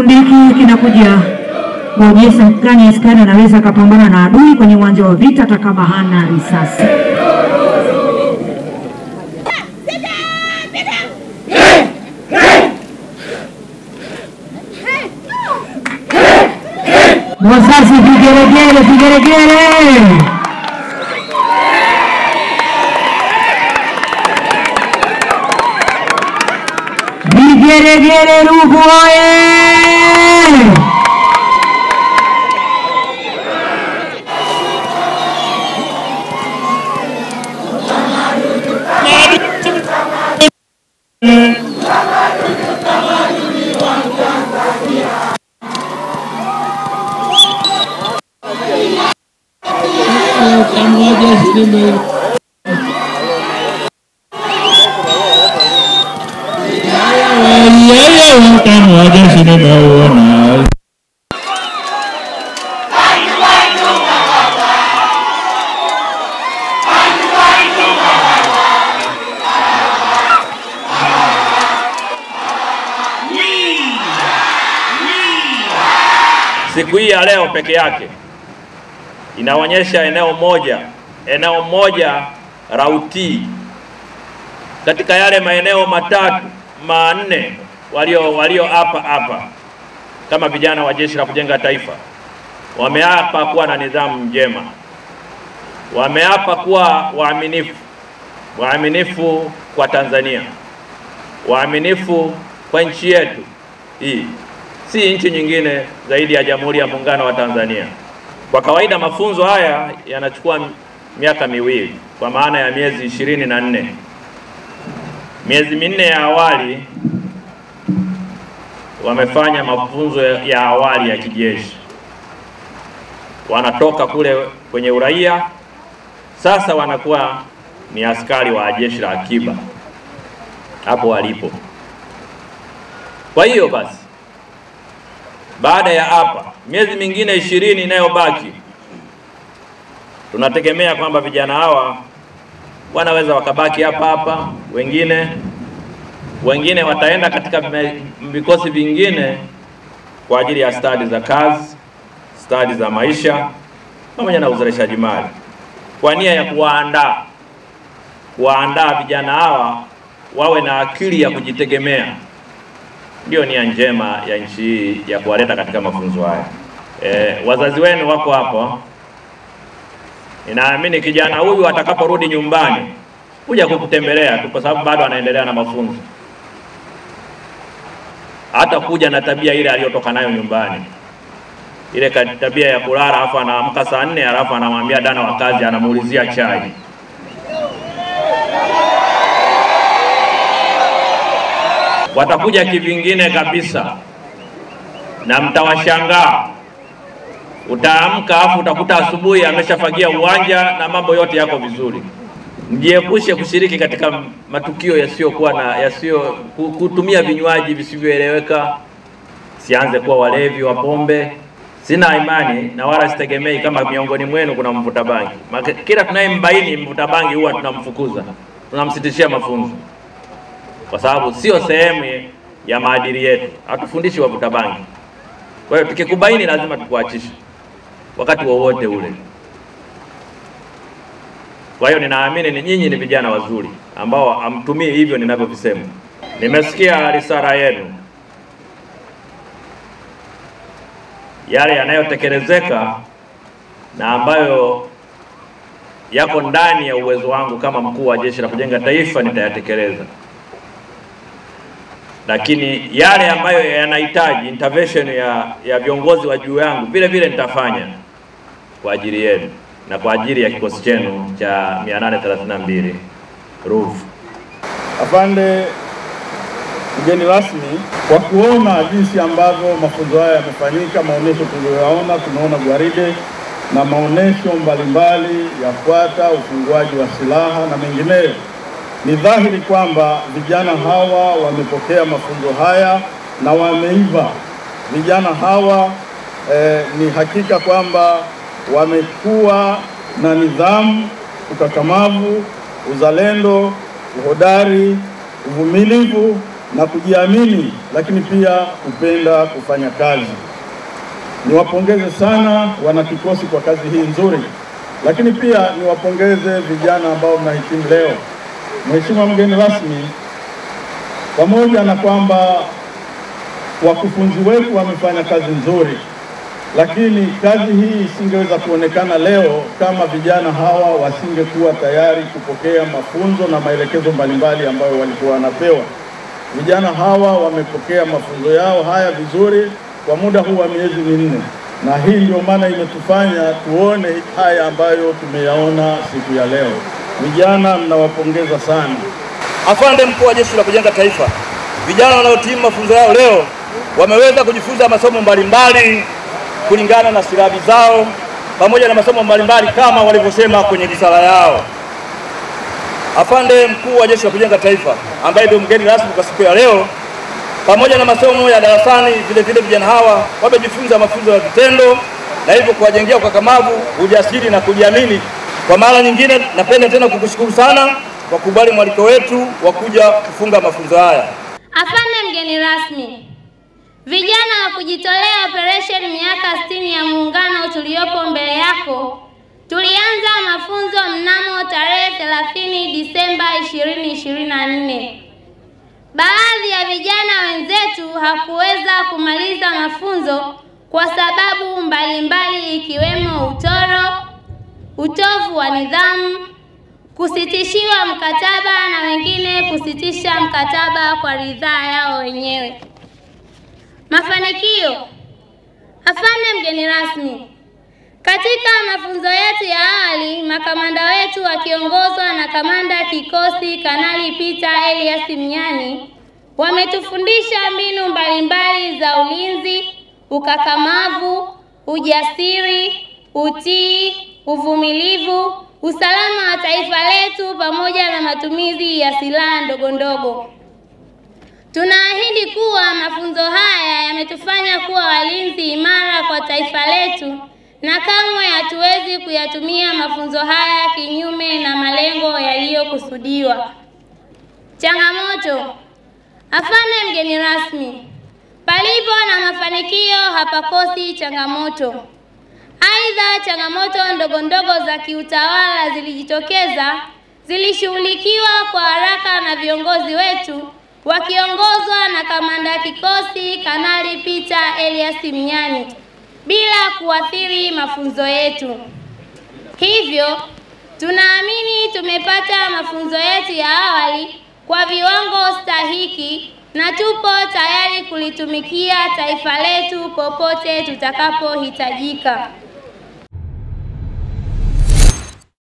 kikundi hiki kinakuja kuonyesha gani askari anaweza kupambana na adui kwenye uwanja wa vita hata kama hana risasi. Wasasi vigelegele, vigelegele. Vigelegele Ruvu oye! Siku hii ya leo peke yake inaonyesha eneo moja Rauti katika yale maeneo manne walio hapa kama vijana wa Jeshi la Kujenga Taifa wameapa kuwa na nidhamu njema, wameapa kuwa waaminifu kwa Tanzania, waaminifu kwa nchi yetu hii, si nchi nyingine zaidi ya Jamhuri ya Muungano wa Tanzania. Kwa kawaida mafunzo haya yanachukua miaka miwili, kwa maana ya miezi 24. Miezi minne ya awali wamefanya mafunzo ya awali ya kijeshi, wanatoka kule kwenye uraia, sasa wanakuwa ni askari wa Jeshi la Akiba hapo walipo. Kwa hiyo basi, baada ya hapa miezi mingine 20 inayobaki, tunategemea kwamba vijana hawa wanaweza wakabaki hapa, wengine wataenda katika vikosi vingine kwa ajili ya stadi za kazi, stadi za maisha pamoja na uzalishaji mali, kwa nia ya kuwaandaa vijana hawa wawe na akili ya kujitegemea. Ndio nia njema ya nchi hii ya kuwaleta katika mafunzo haya. Wazazi wenu wako hapo. Ninaamini kijana huyu atakaporudi nyumbani kuja kukutembelea tu, kwa sababu bado anaendelea na mafunzo, hata kuja na tabia ile aliyotoka nayo nyumbani, ile tabia ya kulala alafu anaamka saa 4 alafu anamwambia dana wa kazi anamuulizia chai. Watakuja kivingine kabisa na mtawashangaa. Utaamka afu utakuta asubuhi ameshafagia uwanja na mambo yote yako vizuri. Mjiepushe kushiriki katika matukio yasiyo kutumia vinywaji visivyoeleweka. Sianze kuwa walevi wa pombe. Sina imani na wala sitegemei kama miongoni mwenu kuna mvuta bangi. Kila tunayembaini mvuta bangi huwa tunamfukuza, tunamsitishia mafunzo, kwa sababu sio sehemu ya maadili yetu. Hatufundishi wavuta bangi. Kwa hiyo tukikubaini lazima tukuachishe wakati wowote ule. Kwa hiyo ninaamini nyinyi ni vijana wazuri ambao hamtumii hivyo ninavyovisema. Nimesikia risala yenu, yale yanayotekelezeka na ambayo yako ndani ya uwezo wangu kama mkuu wa Jeshi la Kujenga Taifa nitayatekeleza. Lakini yale ambayo yanahitaji intervention ya viongozi wa juu yangu vile nitafanya kwa ajili yenu na kwa ajili ya kikosi chenu cha 832 Ruvu. Afande mgeni rasmi, kwa kuona jinsi ambavyo mafunzo haya yamefanyika, maonesho tuliyoyaona, tunaona gwaride na maonesho mbalimbali yafuata, ufunguaji wa silaha na mengineyo, ni dhahiri kwamba vijana hawa wamepokea mafunzo haya na wameiva. Vijana hawa ni hakika kwamba wamekuwa na nidhamu, ukakamavu, uzalendo, uhodari, uvumilivu na kujiamini, lakini pia kupenda kufanya kazi. Niwapongeze sana wanakikosi kwa kazi hii nzuri, lakini pia niwapongeze vijana ambao mnahitimu leo. Mheshimiwa mgeni rasmi, pamoja na kwamba wakufunzi wetu wamefanya kazi nzuri, lakini kazi hii isingeweza kuonekana leo kama vijana hawa wasingekuwa tayari kupokea mafunzo na maelekezo mbalimbali ambayo walikuwa wanapewa. Vijana hawa wamepokea mafunzo yao haya vizuri kwa muda huu wa miezi minne, na hii ndio maana imetufanya tuone haya ambayo tumeyaona siku ya leo. Vijana, mnawapongeza sana. Afande Mkuu wa Jeshi la Kujenga Taifa, vijana wanaotimu mafunzo yao leo wameweza kujifunza masomo mbalimbali kulingana na silabi zao pamoja na masomo mbalimbali kama walivyosema kwenye risala yao. Afande Mkuu wa Jeshi la Kujenga Taifa, ambaye ndio mgeni rasmi kwa siku ya leo, pamoja na masomo ya darasani, vile vijana hawa wamejifunza mafunzo ya vitendo na hivyo kuwajengea ukakamavu, ujasiri na kujiamini. Kwa mara nyingine napenda tena kukushukuru sana kwa kubali mwaliko wetu wa kuja kufunga mafunzo haya. Afande mgeni rasmi, vijana wa kujitolea operation miaka 60 ya muungano tuliopo mbele yako, tulianza mafunzo mnamo tarehe 30 Disemba 2024. Baadhi ya vijana wenzetu hakuweza kumaliza mafunzo kwa sababu mbalimbali ikiwemo utoro, utovu wa nidhamu, kusitishiwa mkataba na wengine kusitisha mkataba kwa ridhaa yao wenyewe. Mafanikio. Afande mgeni rasmi, katika mafunzo yetu ya awali, makamanda wetu wakiongozwa na kamanda kikosi Kanali Peter Elias Mnyani wametufundisha mbinu mbalimbali za ulinzi, ukakamavu, ujasiri, utii, uvumilivu, usalama wa taifa letu pamoja na matumizi ya silaha ndogo ndogo. Tunaahidi kuwa mafunzo haya yametufanya kuwa walinzi imara kwa taifa letu na kamwe hatuwezi kuyatumia mafunzo haya kinyume na malengo yaliyokusudiwa. Changamoto. Afande mgeni rasmi, palipo na mafanikio hapakosi changamoto. Aidha, changamoto ndogo ndogo za kiutawala zilijitokeza, zilishughulikiwa kwa haraka na viongozi wetu wakiongozwa na kamanda kikosi Kanali Peter Elias Mnyani bila kuathiri mafunzo yetu. Hivyo, tunaamini tumepata mafunzo yetu ya awali kwa viwango stahiki na tupo tayari kulitumikia taifa letu popote tutakapohitajika.